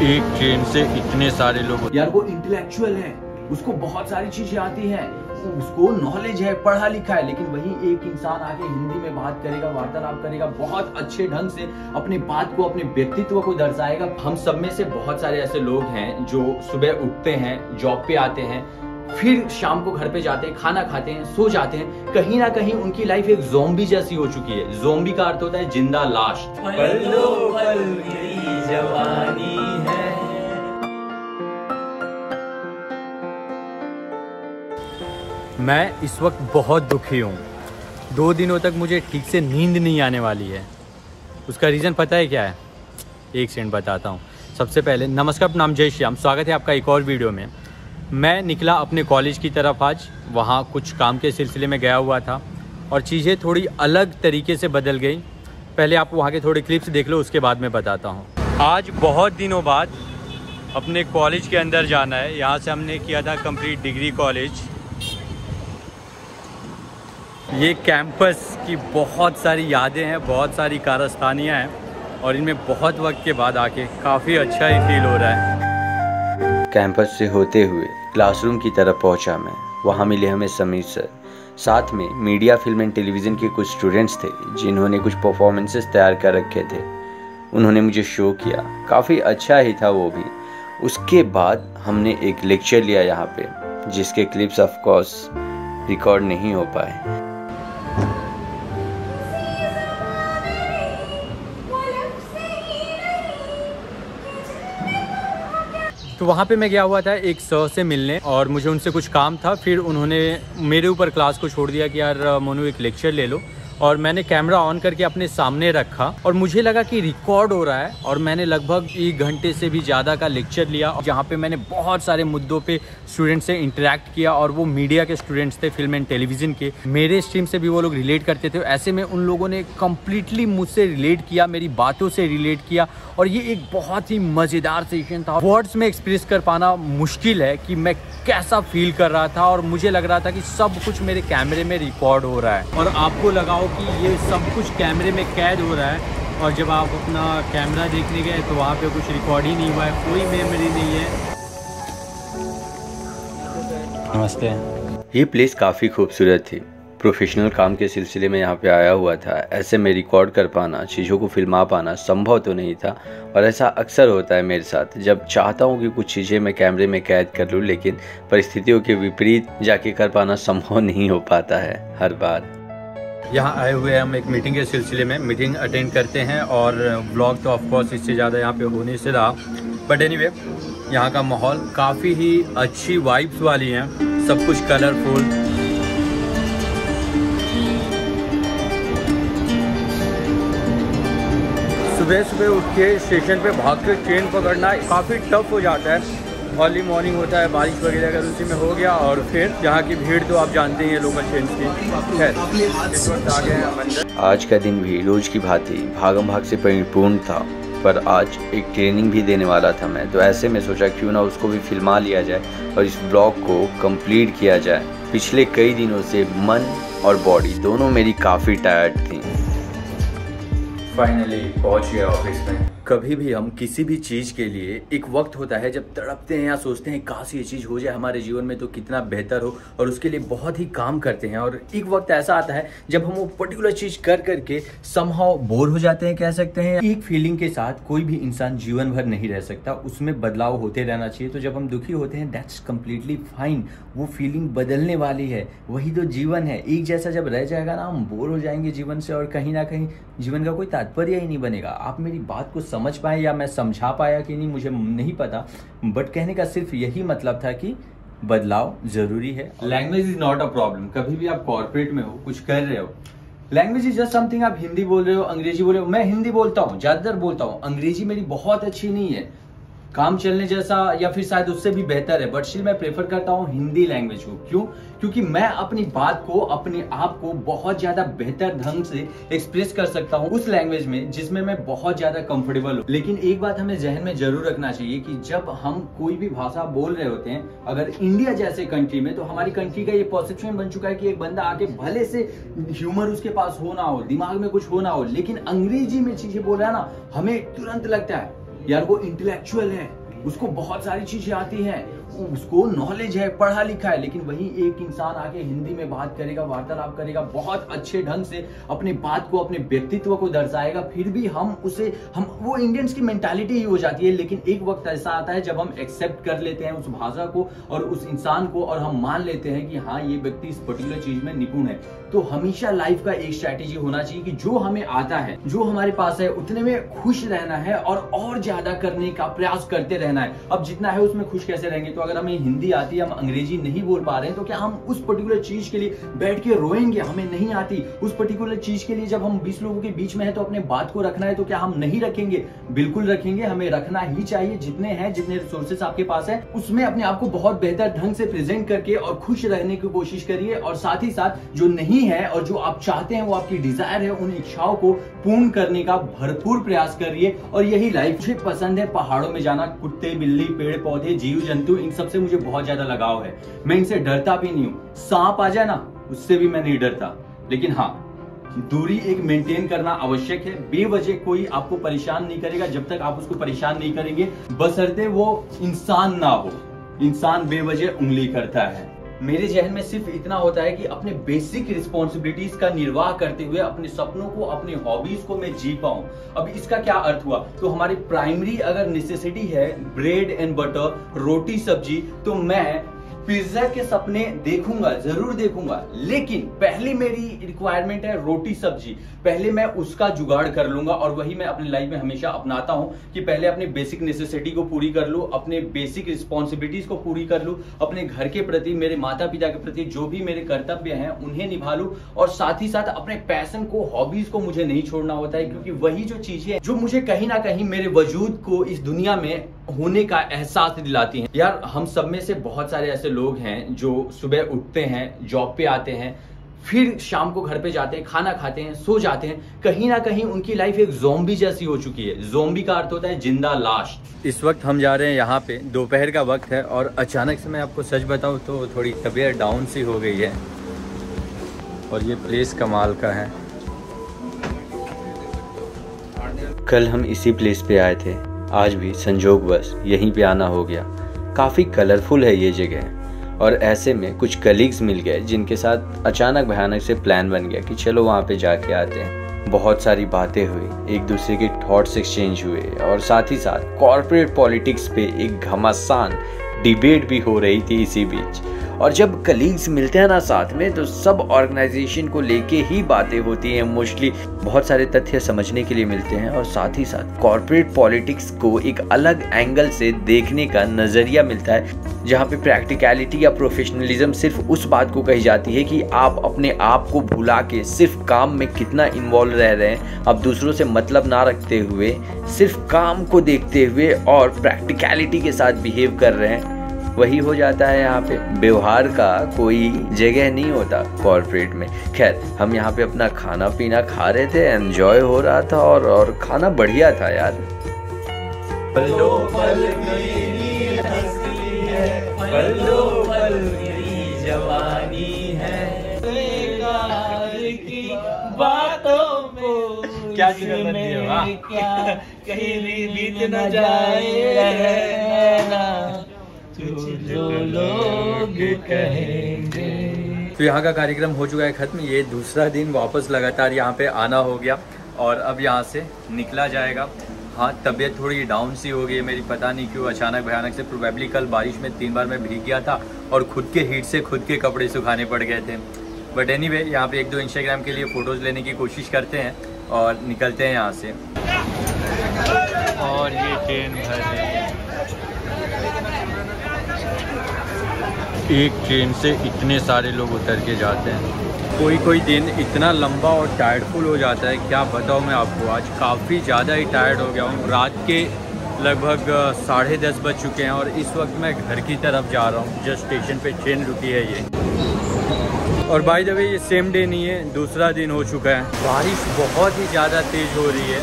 एक ट्रेन से इतने सारे लोग। यार वो इंटेलेक्चुअल है, उसको बहुत सारी चीजें आती हैं, उसको नॉलेज है, पढ़ा लिखा है, लेकिन वही एक इंसान आके हिंदी में बात करेगा, वार्तालाप करेगा, बहुत अच्छे ढंग से अपने बात को, अपने व्यक्तित्व को दर्शाएगा। हम सब में से बहुत सारे ऐसे लोग हैं जो सुबह उठते हैं, जॉब पे आते हैं, फिर शाम को घर पे जाते हैं, खाना खाते हैं, सो जाते हैं। कहीं ना कहीं उनकी लाइफ एक ज़ोंबी जैसी हो चुकी है। ज़ोंबी का अर्थ होता है जिंदा लाश। पलो पल मेरी जवानी है। मैं इस वक्त बहुत दुखी हूँ। 2 दिनों तक मुझे ठीक से नींद नहीं आने वाली है। उसका रीज़न पता है क्या है? एक सेकंड बताता हूँ। सबसे पहले नमस्कार, प्रणाम, जय श्री राम। स्वागत है आपका एक और वीडियो में। मैं निकला अपने कॉलेज की तरफ आज। वहाँ कुछ काम के सिलसिले में गया हुआ था और चीज़ें थोड़ी अलग तरीके से बदल गई। पहले आप वहाँ के थोड़े क्लिप्स देख लो, उसके बाद मैं बताता हूँ। आज बहुत दिनों बाद अपने कॉलेज के अंदर जाना है। यहाँ से हमने किया था कंप्लीट डिग्री कॉलेज। ये कैंपस की बहुत सारी यादें हैं, बहुत सारी कारस्तानियाँ हैं और इनमें बहुत वक्त के बाद आके काफ़ी अच्छा ही फील हो रहा है। कैंपस से होते हुए क्लासरूम की तरफ पहुंचा मैं। वहां मिले हमें समीर सर, साथ में मीडिया, फिल्म एंड टेलीविज़न के कुछ स्टूडेंट्स थे जिन्होंने कुछ परफॉर्मेंसेस तैयार कर रखे थे। उन्होंने मुझे शो किया, काफ़ी अच्छा ही था वो भी। उसके बाद हमने एक लेक्चर लिया यहाँ पे, जिसके क्लिप्स ऑफ कोर्स रिकॉर्ड नहीं हो पाए। तो वहाँ पे मैं गया हुआ था एक सर से मिलने और मुझे उनसे कुछ काम था। फिर उन्होंने मेरे ऊपर क्लास को छोड़ दिया कि यार मोनू एक लेक्चर ले लो, और मैंने कैमरा ऑन करके अपने सामने रखा और मुझे लगा कि रिकॉर्ड हो रहा है। और मैंने लगभग 1 घंटे से भी ज़्यादा का लेक्चर लिया, जहाँ पे मैंने बहुत सारे मुद्दों पे स्टूडेंट से इंटरेक्ट किया और वो मीडिया के स्टूडेंट्स थे, फिल्म एंड टेलीविज़न के। मेरे स्ट्रीम से भी वो लोग रिलेट करते थे। ऐसे में उन लोगों ने कम्प्लीटली मुझसे रिलेट किया, मेरी बातों से रिलेट किया और ये एक बहुत ही मज़ेदार सेशन था। वर्ड्स में एक्सप्रेस कर पाना मुश्किल है कि मैं कैसा फील कर रहा था। और मुझे लग रहा था कि सब कुछ मेरे कैमरे में रिकॉर्ड हो रहा है और आपको लगाओ कि ये सब कुछ कैमरे में कैद हो रहा है। और जब आप अपना कैमरा देखने गए तो वहाँ पे कुछ रिकॉर्ड ही नहीं हुआ है, कोई मेमोरी नहीं है। नमस्ते। ये प्लेस काफ़ी खूबसूरत थी। प्रोफेशनल काम के सिलसिले में यहाँ पे आया हुआ था। ऐसे में रिकॉर्ड कर पाना, चीज़ों को फिल्मा पाना संभव तो नहीं था। और ऐसा अक्सर होता है मेरे साथ, जब चाहता हूँ कि कुछ चीज़ें मैं कैमरे में कैद कर लूँ, लेकिन परिस्थितियों के विपरीत जाके कर पाना संभव नहीं हो पाता है हर बार। यहाँ आए हुए हम एक मीटिंग के सिलसिले में मीटिंग अटेंड करते हैं और व्लॉग तो ऑफकोर्स इससे ज़्यादा यहाँ पे होने से रहा। बट एनीवे, यहाँ का माहौल काफ़ी ही अच्छी वाइब्स वाली हैं, सब कुछ कलरफुल। सुबह सुबह उठ के स्टेशन पे भाग के ट्रेन पकड़ना काफ़ी टफ हो जाता है। अर्ली मॉर्निंग होता है, बारिश वगैरह अगर उसी में हो गया, और फिर यहाँ की भीड़ तो आप जानते ही हैं लोकल ट्रेन की। इस वक्त आ गए हम अंदर। आज का दिन भी रोज की भांति भागम भाग से परिपूर्ण था, पर आज एक ट्रेनिंग भी देने वाला था मैं। तो ऐसे में सोचा क्यों ना उसको भी फिल्मा लिया जाए और इस ब्लॉग को कंप्लीट किया जाए। पिछले कई दिनों से मन और बॉडी दोनों मेरी काफ़ी टायर्ड थी। फाइनली पहुंच गया ऑफिस में। कभी भी हम किसी भी चीज़ के लिए एक वक्त होता है जब तड़पते हैं या सोचते हैं काश ये चीज़ हो जाए हमारे जीवन में तो कितना बेहतर हो, और उसके लिए बहुत ही काम करते हैं। और एक वक्त ऐसा आता है जब हम वो पर्टिकुलर चीज़ कर करके समहाउ बोर हो जाते हैं, कह सकते हैं। एक फीलिंग के साथ कोई भी इंसान जीवन भर नहीं रह सकता, उसमें बदलाव होते रहना चाहिए। तो जब हम दुखी होते हैं, दैट्स कम्प्लीटली फाइन, वो फीलिंग बदलने वाली है, वही तो जीवन है। एक जैसा जब रह जाएगा ना, हम बोर हो जाएंगे जीवन से और कहीं ना कहीं जीवन का कोई तात्पर्य ही नहीं बनेगा। आप मेरी बात को समझ पाए या मैं समझा पाया कि नहीं मुझे नहीं पता, बट कहने का सिर्फ यही मतलब था कि बदलाव जरूरी है। Language is not a problem. कभी भी आप कॉर्पोरेट में हो, कुछ कर रहे हो, लैंग्वेज इज जस्ट समथिंग। आप हिंदी बोल रहे हो, अंग्रेजी बोल रहे हो। मैं हिंदी बोलता हूँ, ज्यादातर बोलता हूँ। अंग्रेजी मेरी बहुत अच्छी नहीं है, काम चलने जैसा या फिर शायद उससे भी बेहतर है, बट स्टिल मैं प्रेफर करता हूँ हिंदी लैंग्वेज को। क्यों? क्योंकि मैं अपनी बात को, अपने आप को बहुत ज्यादा बेहतर ढंग से एक्सप्रेस कर सकता हूँ उस लैंग्वेज में जिसमें मैं बहुत ज्यादा कंफर्टेबल हूँ। लेकिन एक बात हमें जहन में जरूर रखना चाहिए कि जब हम कोई भी भाषा बोल रहे होते हैं, अगर इंडिया जैसे कंट्री में, तो हमारी कंट्री का ये परसेप्शन बन चुका है कि एक बंदा आके भले से ह्यूमर उसके पास हो ना हो, दिमाग में कुछ हो ना हो, लेकिन अंग्रेजी में चीजें बोल रहा है ना, हमें तुरंत लगता है यार वो इंटेलेक्चुअल है, उसको बहुत सारी चीजें आती हैं, उसको नॉलेज है, पढ़ा लिखा है, लेकिन वही एक इंसान आके हिंदी में बात करेगा, वार्तालाप करेगा, बहुत अच्छे ढंग से अपनी बात को, अपने व्यक्तित्व को दर्शाएगा, फिर भी हम वो इंडियंस की मेंटालिटी ही हो जाती है। लेकिन एक वक्त ऐसा आता है जब हम एक्सेप्ट कर लेते हैं उस भाषा को और उस इंसान को, और हम मान लेते हैं कि हाँ ये व्यक्ति इस पर्टिकुलर चीज में निपुण है। तो हमेशा लाइफ का एक स्ट्रैटेजी होना चाहिए कि जो हमें आता है, जो हमारे पास है, उतने में खुश रहना है और ज्यादा करने का प्रयास करते रहना है। अब जितना है उसमें खुश कैसे रहेंगे? तो अगर हमें हिंदी आती है, हम अंग्रेजी नहीं बोल पा रहे हैं, तो क्या हम उस पर्टिकुलर चीज के लिए बैठ के रोएंगे? हमें नहीं आती उस पर्टिकुलर चीज के लिए, जब हम 20 लोगों के बीच में है तो अपने बात को रखना है, तो क्या हम नहीं रखेंगे? बिल्कुल रखेंगे, हमें रखना ही चाहिए। जितने हैं, जितने रिसोर्सेस आपके पास है, उसमें अपने आप को बहुत बेहतर ढंग से प्रेजेंट करके और खुश रहने की कोशिश करिए। और साथ ही साथ जो नहीं है और जो आप चाहते हैं, वो आपकी डिजायर है, उन इच्छाओं को पूर्ण करने का भरपूर प्रयास करिए। और यही लाइफ मुझे पसंद है, पहाड़ों में जाना, कुत्ते, बिल्ली, पेड़ पौधे, जीव जंतु, इन सबसे मुझे बहुत ज्यादा लगाव है। मैं इनसे डरता भी नहीं हूँ। सांप आ जाए ना, उससे भी मैं नहीं डरता, लेकिन हाँ दूरी एक मेंटेन करना आवश्यक है। बेवजह कोई आपको परेशान नहीं करेगा जब तक आप उसको परेशान नहीं करेंगे, बशर्ते वो इंसान ना हो। इंसान बेवजह उंगली करता है। मेरे जहन में सिर्फ इतना होता है कि अपने बेसिक रिस्पॉन्सिबिलिटीज का निर्वाह करते हुए अपने सपनों को, अपने हॉबीज को मैं जी पाऊं। अब इसका क्या अर्थ हुआ? तो हमारी प्राइमरी अगर नेसेसिटी है ब्रेड एंड बटर, रोटी सब्जी, तो मैं पिज्जा के सपने देखूंगा, जरूर देखूंगा, लेकिन पहली मेरी रिक्वायरमेंट है रोटी सब्जी। पहले मैं उसका जुगाड़ कर लूंगा, और वही मैं अपनी लाइफ में हमेशा अपनाता हूं कि पहले अपने बेसिक नेसेसिटी को पूरी कर लूं, अपने बेसिक रिस्पॉन्सिबिलिटीज को पूरी कर लूं, अपने घर के प्रति, मेरे माता पिता के प्रति जो भी मेरे कर्तव्य हैं उन्हें निभा लूं, और साथ ही साथ अपने पैशन को, हॉबीज को मुझे नहीं छोड़ना होता है, क्योंकि वही जो चीजें जो मुझे कहीं ना कहीं मेरे वजूद को इस दुनिया में होने का एहसास दिलाती हैं। यार हम सब में से बहुत सारे ऐसे लोग हैं जो सुबह उठते हैं, जॉब पे आते हैं, फिर शाम को घर पे जाते हैं, खाना खाते हैं, सो जाते हैं। कहीं ना कहीं उनकी लाइफ एक ज़ॉम्बी जैसी हो चुकी है। ज़ॉम्बी का अर्थ होता है जिंदा लाश। इस वक्त हम जा रहे हैं यहाँ पे, दोपहर का वक्त है, और अचानक से मैं आपको सच बताऊँ तो थोड़ी तबीयत डाउन सी हो गई है, और ये प्लेस कमाल का है। कल हम इसी प्लेस पे आए थे, आज भी संजोगवश यहीं पे आना हो गया। काफ़ी कलरफुल है ये जगह, और ऐसे में कुछ कलीग्स मिल गए जिनके साथ अचानक भयानक से प्लान बन गया कि चलो वहाँ पे जाके आते हैं। बहुत सारी बातें हुई, एक दूसरे के थॉट्स एक्सचेंज हुए, और साथ ही साथ कॉर्पोरेट पॉलिटिक्स पे एक घमासान डिबेट भी हो रही थी इसी बीच। और जब कलीग्स मिलते हैं ना साथ में, तो सब ऑर्गेनाइजेशन को लेके ही बातें होती हैं। मोस्टली बहुत सारे तथ्य समझने के लिए मिलते हैं, और साथ ही साथ कॉर्पोरेट पॉलिटिक्स को एक अलग एंगल से देखने का नज़रिया मिलता है, जहाँ पे प्रैक्टिकलिटी या प्रोफेशनलिज्म सिर्फ उस बात को कही जाती है कि आप अपने आप को भुला के सिर्फ काम में कितना इन्वॉल्व रह रहे हैं, आप दूसरों से मतलब ना रखते हुए सिर्फ काम को देखते हुए और प्रैक्टिकलिटी के साथ बिहेव कर रहे हैं। वही हो जाता है यहाँ पे। व्यवहार का कोई जगह नहीं होता कॉर्पोरेट में। खैर, हम यहाँ पे अपना खाना पीना खा रहे थे, एंजॉय हो रहा था, और खाना बढ़िया था यार। पलो पल मेरी हंसी है, पलो पल मेरी जवानी है, बेकार की बातों को क्या में क्या कहीं भी बीत न जाए ना, जो लोग कहेंगे। तो यहाँ का कार्यक्रम हो चुका है खत्म। ये दूसरा दिन वापस लगातार यहाँ पे आना हो गया, और अब यहाँ से निकला जाएगा। हाँ, तबीयत थोड़ी डाउन सी हो गई है मेरी, पता नहीं क्यों, अचानक भयानक से। प्रोबेबली कल बारिश में 3 बार मैं भीग गया था, और खुद के हीट से खुद के कपड़े सुखाने पड़ गए थे। बट एनीवे, यहाँ पे 1-2 इंस्टाग्राम के लिए फ़ोटोज़ लेने की कोशिश करते हैं और निकलते हैं यहाँ से। और ये ट्रेन भर है, एक ट्रेन से इतने सारे लोग उतर के जाते हैं। कोई दिन इतना लंबा और टायर्डफुल हो जाता है, क्या बताऊँ मैं आपको। आज काफ़ी ज़्यादा ही टायर्ड हो गया हूँ। रात के लगभग 10:30 बज चुके हैं, और इस वक्त मैं घर की तरफ जा रहा हूँ। जस्ट स्टेशन पे ट्रेन रुकी है ये। और बाय द वे, ये सेम डे नहीं है, दूसरा दिन हो चुका है। बारिश बहुत ही ज़्यादा तेज़ हो रही है।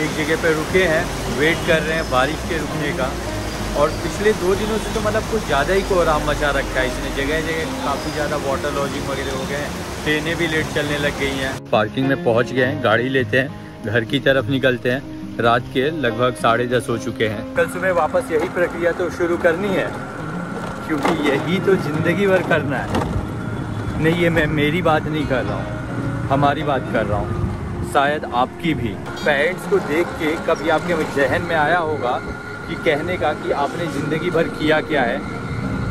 एक जगह पे रुके हैं, वेट कर रहे हैं बारिश के रुकने का। और पिछले 2 दिनों से तो मतलब कुछ ज़्यादा ही कोहराम मचा रखा है इसने। जगह जगह काफ़ी ज़्यादा वाटर लॉजिंग वगैरह हो गए हैं, ट्रेनें भी लेट चलने लग गई हैं। पार्किंग में पहुंच गए हैं, गाड़ी लेते हैं, घर की तरफ निकलते हैं। रात के लगभग 10:30 हो चुके हैं। कल सुबह वापस यही प्रक्रिया तो शुरू करनी है, क्योंकि यही तो ज़िंदगी भर करना है। नहीं, ये मैं मेरी बात नहीं कर रहा हूँ, हमारी बात कर रहा हूँ, शायद आपकी भी। पेरेंट्स को देख के कभी आपके जहन में आया होगा कि कहने का कि आपने ज़िंदगी भर किया क्या है,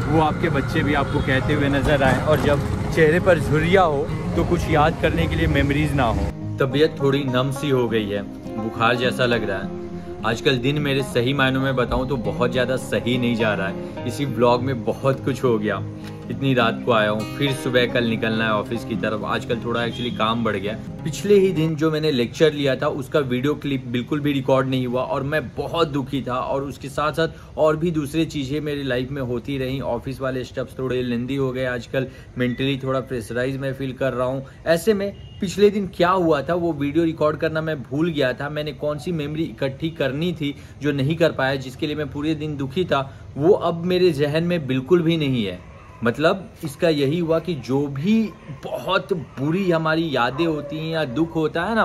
वो आपके बच्चे भी आपको कहते हुए नज़र आए, और जब चेहरे पर झुर्रियाँ हो तो कुछ याद करने के लिए मेमोरीज ना हो। तबीयत थोड़ी नम सी हो गई है, बुखार जैसा लग रहा है। आजकल दिन मेरे सही मायनों में बताऊं तो बहुत ज़्यादा सही नहीं जा रहा है। इसी ब्लॉग में बहुत कुछ हो गया। इतनी रात को आया हूँ, फिर सुबह कल निकलना है ऑफिस की तरफ। आजकल थोड़ा एक्चुअली काम बढ़ गया। पिछले ही दिन जो मैंने लेक्चर लिया था उसका वीडियो क्लिप बिल्कुल भी रिकॉर्ड नहीं हुआ और मैं बहुत दुखी था, और उसके साथ साथ और भी दूसरी चीज़ें मेरी लाइफ में होती रहीं। ऑफिस वाले स्टेप्स थोड़े लेंदी हो गए आजकल, मेंटली थोड़ा प्रेशराइज मैं फील कर रहा हूँ। ऐसे में पिछले दिन क्या हुआ था वो वीडियो रिकॉर्ड करना मैं भूल गया था। मैंने कौन सी मेमोरी इकट्ठी करनी थी जो नहीं कर पाया, जिसके लिए मैं पूरे दिन दुखी था, वो अब मेरे जहन में बिल्कुल भी नहीं है। मतलब इसका यही हुआ कि जो भी बहुत बुरी हमारी यादें होती हैं या दुख होता है ना,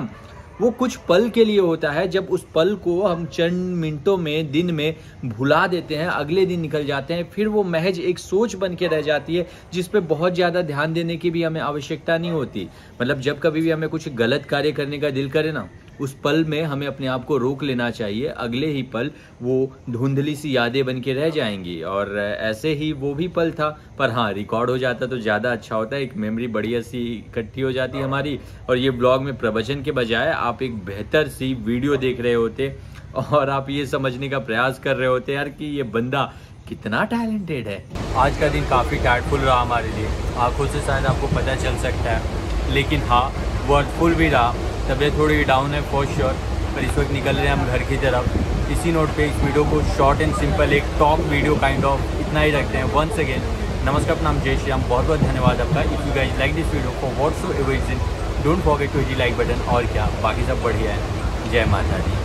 वो कुछ पल के लिए होता है। जब उस पल को हम चंद मिनटों में, दिन में भुला देते हैं, अगले दिन निकल जाते हैं, फिर वो महज एक सोच बन के रह जाती है जिस पे बहुत ज़्यादा ध्यान देने की भी हमें आवश्यकता नहीं होती। मतलब जब कभी भी हमें कुछ गलत कार्य करने का दिल करे ना, उस पल में हमें अपने आप को रोक लेना चाहिए। अगले ही पल वो धुंधली सी यादें बन के रह जाएंगी। और ऐसे ही वो भी पल था, पर हाँ रिकॉर्ड हो जाता तो ज़्यादा अच्छा होता है। एक मेमोरी बढ़िया सी इकट्ठी हो जाती हमारी, और ये ब्लॉग में प्रवचन के बजाय आप एक बेहतर सी वीडियो देख रहे होते और आप ये समझने का प्रयास कर रहे होते यार कि ये बंदा कितना टैलेंटेड है। आज का दिन काफ़ी टायर्डफुल रहा हमारे लिए, आंखों से शायद आपको पता चल सकता है, लेकिन हाँ वर्थफुल भी रहा। तबीयत थोड़ी डाउन है फॉर श्योर, पर इस वक्त निकल रहे हैं हम घर की तरफ। इसी नोट पे इस वीडियो को शॉर्ट एंड सिंपल एक टॉक वीडियो काइंड ऑफ इतना ही रखते हैं। वंस अगेन नमस्कार, प्रणाम, जय श्री राम। बहुत बहुत धन्यवाद आपका। If you guys like this video for whatsoever reason, don't forget to hit the like button. और क्या बाकी सब बढ़िया है। जय माता दी।